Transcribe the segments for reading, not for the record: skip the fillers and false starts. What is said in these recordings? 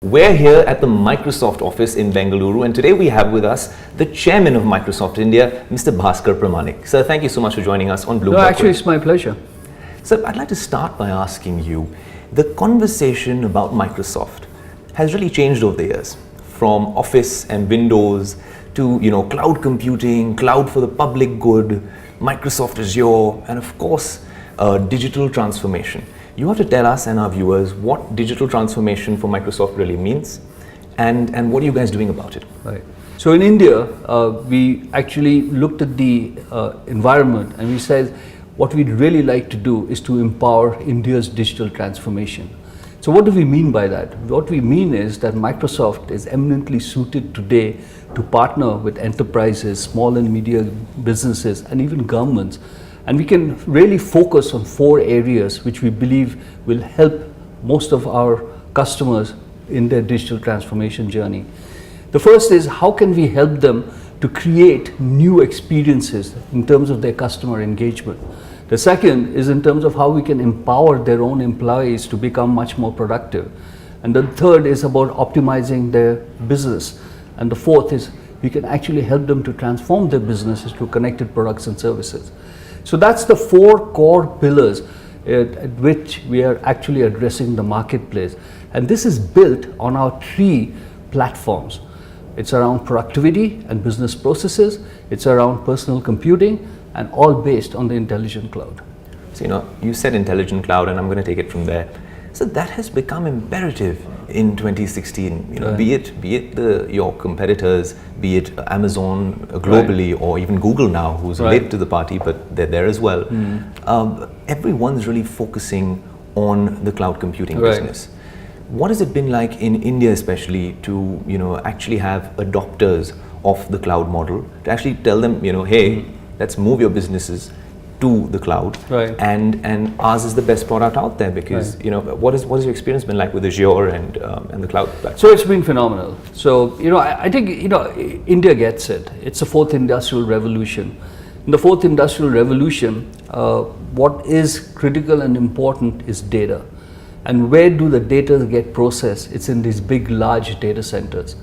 We're here at the Microsoft office in Bengaluru, and today we have with us the chairman of Microsoft India, Mr. Bhaskar Pramanik. Sir, thank you so much for joining us on Bloomberg. No, actually, it's my pleasure. Sir, I'd like to start by asking you, the conversation about Microsoft has really changed over the years, from Office and Windows to, cloud computing, cloud for the public good, Microsoft Azure, and of course, digital transformation. You have to tell us and our viewers what digital transformation for Microsoft really means, and what are you guys doing about it? Right. So in India, we actually looked at the environment and we said what we'd really like to do is to empower India's digital transformation. So what do we mean by that? What we mean is that Microsoft is eminently suited today to partner with enterprises, small and medium businesses, and even governments. And we can really focus on 4 areas which we believe will help most of our customers in their digital transformation journey. The first is, how can we help them to create new experiences in terms of their customer engagement? The second is in terms of how we can empower their own employees to become much more productive. And the third is about optimizing their business. And the fourth is we can actually help them to transform their businesses through connected products and services. So that's the 4 core pillars at which we are actually addressing the marketplace. And this is built on our 3 platforms. It's around productivity and business processes, it's around personal computing, and all based on the intelligent cloud. So, you said intelligent cloud, and I'm going to take it from there. So that has become imperative in 2016. Right. Be it your competitors, be it Amazon globally, right, or even Google now, who's right, late to the party, but they're there as well. Everyone's really focusing on the cloud computing right, business. What has it been like in India, especially, to actually have adopters of the cloud model, to actually tell them, hey, let's move your businesses to the cloud, right, and ours is the best product out there, because right, what has your experience been like with Azure and the cloud platform? So it's been phenomenal. So I think India gets it. It's the 4th industrial revolution. In the 4th industrial revolution, what is critical and important is data. And where do the data get processed? It's in these big, large data centers.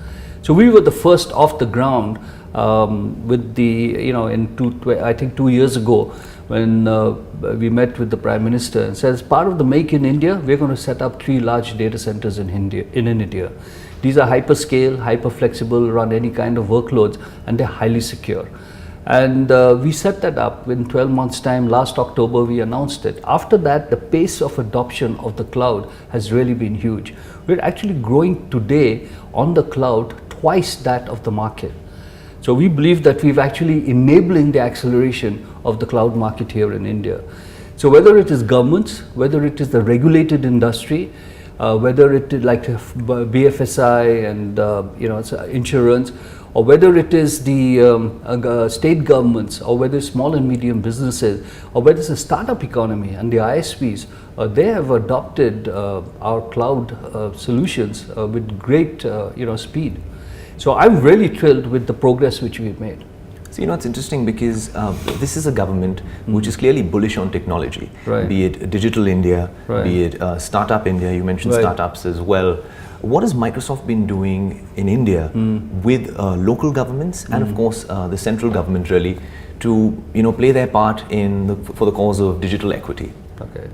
So we were the first off the ground with the I think 2 years ago, when we met with the Prime Minister and said, as part of the Make in India, we're going to set up 3 large data centers in India. These are hyperscale, hyper flexible, run any kind of workloads, and they're highly secure. And we set that up in 12 months' time. Last October, we announced it. After that, the pace of adoption of the cloud has really been huge. We're actually growing today on the cloud twice that of the market. So we believe that we've actually enabling the acceleration of the cloud market here in India. So whether it is governments, whether it is the regulated industry, whether it is like BFSI and insurance, or whether it is the state governments, or whether it's small and medium businesses, or whether it's a startup economy and the ISVs, they have adopted our cloud solutions with great speed. So I'm really thrilled with the progress which we've made. So it's interesting, because this is a government which is clearly bullish on technology, right, be it Digital India, right, be it Startup India. You mentioned right, startups as well. What has Microsoft been doing in India with local governments and of course the central government, really, to play their part for the cause of digital equity? Okay.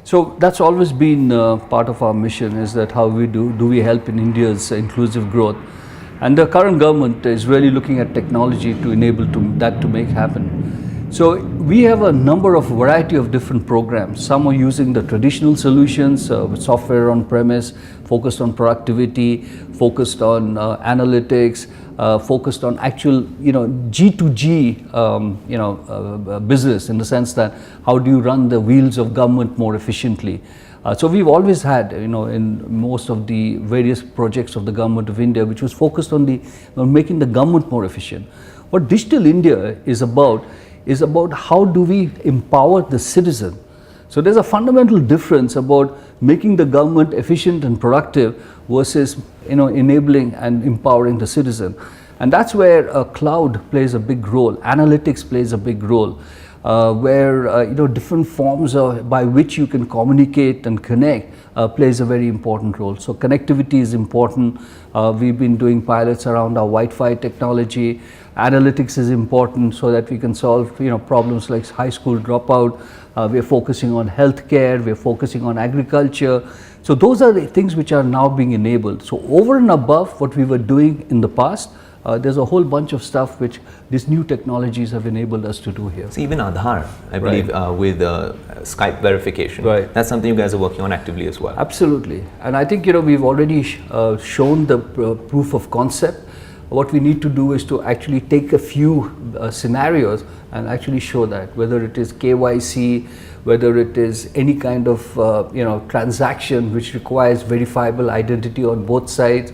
So that's always been part of our mission, is that how we do we help in India's inclusive growth. And the current government is really looking at technology to enable that to make happen. So we have a number of variety of different programs. Some are using the traditional solutions with software on premise, focused on productivity, focused on analytics, focused on actual G2G business, in the sense that how do you run the wheels of government more efficiently. So we've always had, in most of the various projects of the Government of India, which was focused on making the government more efficient. What Digital India is about how do we empower the citizen. So there's a fundamental difference about making the government efficient and productive versus enabling and empowering the citizen. And that's where cloud plays a big role, analytics plays a big role. where different forms by which you can communicate and connect plays a very important role. So connectivity is important. We've been doing pilots around our Wi-Fi technology. Analytics is important so that we can solve problems like high school dropout. We're focusing on healthcare. We're focusing on agriculture. So those are the things which are now being enabled. So over and above what we were doing in the past, there's a whole bunch of stuff which these new technologies have enabled us to do here. So even Aadhaar, I believe, with Skype verification, right. That's something you guys are working on actively as well. Absolutely. And I think we've already shown the proof of concept. What we need to do is to actually take a few scenarios and actually show that, whether it is KYC, whether it is any kind of transaction which requires verifiable identity on both sides,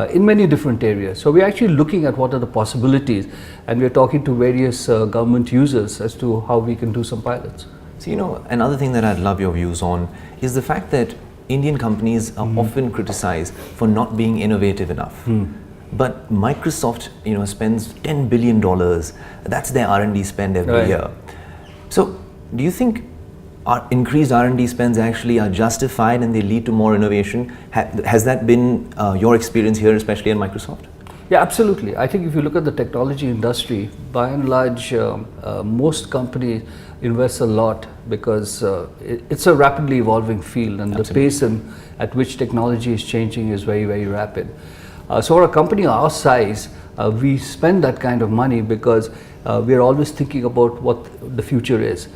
in many different areas. So we're actually looking at what are the possibilities, and we're talking to various government users as to how we can do some pilots. So another thing that I'd love your views on is the fact that Indian companies are often criticized for not being innovative enough. But Microsoft, spends $10 billion. That's their R&D spend every year. So do you think our increased R&D spends actually are justified and they lead to more innovation? Has that been your experience here, especially at Microsoft? Yeah, absolutely. I think if you look at the technology industry, by and large, most companies invest a lot because it's a rapidly evolving field, and the pace at which technology is changing is very, very rapid. So for a company our size, we spend that kind of money because we are always thinking about what the future is.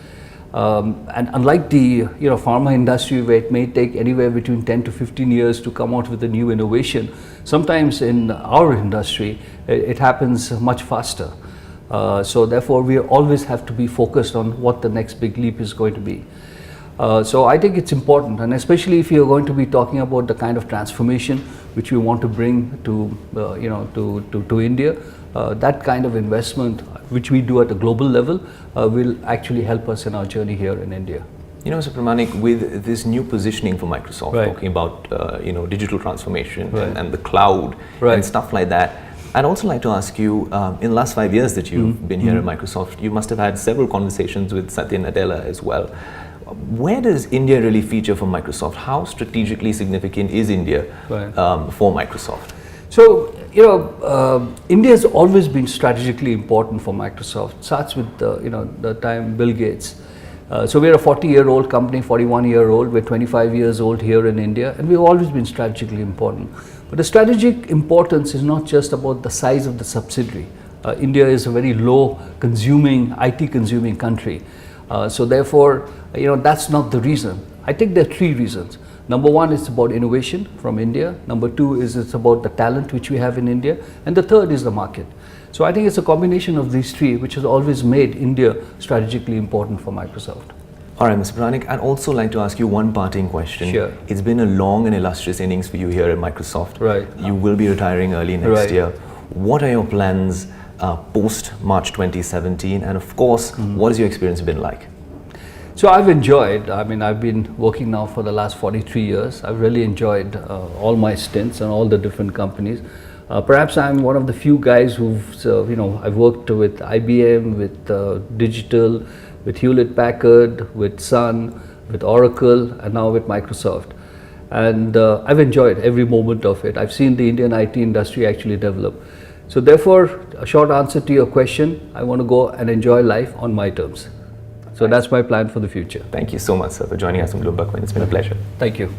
And unlike the pharma industry, where it may take anywhere between 10 to 15 years to come out with a new innovation, sometimes in our industry it happens much faster. So therefore we always have to be focused on what the next big leap is going to be. So I think it's important, and especially if you're going to be talking about the kind of transformation which we want to bring to to India, that kind of investment which we do at a global level will actually help us in our journey here in India. Mr. Pramanik, with this new positioning for Microsoft, right. talking about digital transformation right. and the cloud right. and stuff like that, I'd also like to ask you, in the last 5 years that you've been here at Microsoft, you must have had several conversations with Satya Nadella as well. Where does India really feature for Microsoft? How strategically significant is India right. For Microsoft? So, India has always been strategically important for Microsoft. It starts with the time Bill Gates. So we're a 40-year-old company, 41-year-old. We're 25 years old here in India, and we've always been strategically important. But the strategic importance is not just about the size of the subsidiary. India is a very low IT consuming country. So therefore, that's not the reason. I think there are three reasons. Number one, it's about innovation from India. Number two is it's about the talent which we have in India. And the third is the market. So I think it's a combination of these three which has always made India strategically important for Microsoft. All right, Mr. Pramanik, I'd also like to ask you one parting question. Sure. It's been a long and illustrious innings for you here at Microsoft. Right. You will be retiring early next right. year. What are your plans post March 2017? And of course, what has your experience been like? So I've enjoyed, I've been working now for the last 43 years. I've really enjoyed all my stints and all the different companies. Perhaps I'm one of the few guys who've, I've worked with IBM, with Digital, with Hewlett Packard, with Sun, with Oracle, and now with Microsoft. And I've enjoyed every moment of it. I've seen the Indian IT industry actually develop. So therefore, a short answer to your question, I want to go and enjoy life on my terms. So that's my plan for the future. Thank you so much, sir, for joining us on Bloomberg. It's been a pleasure. Thank you.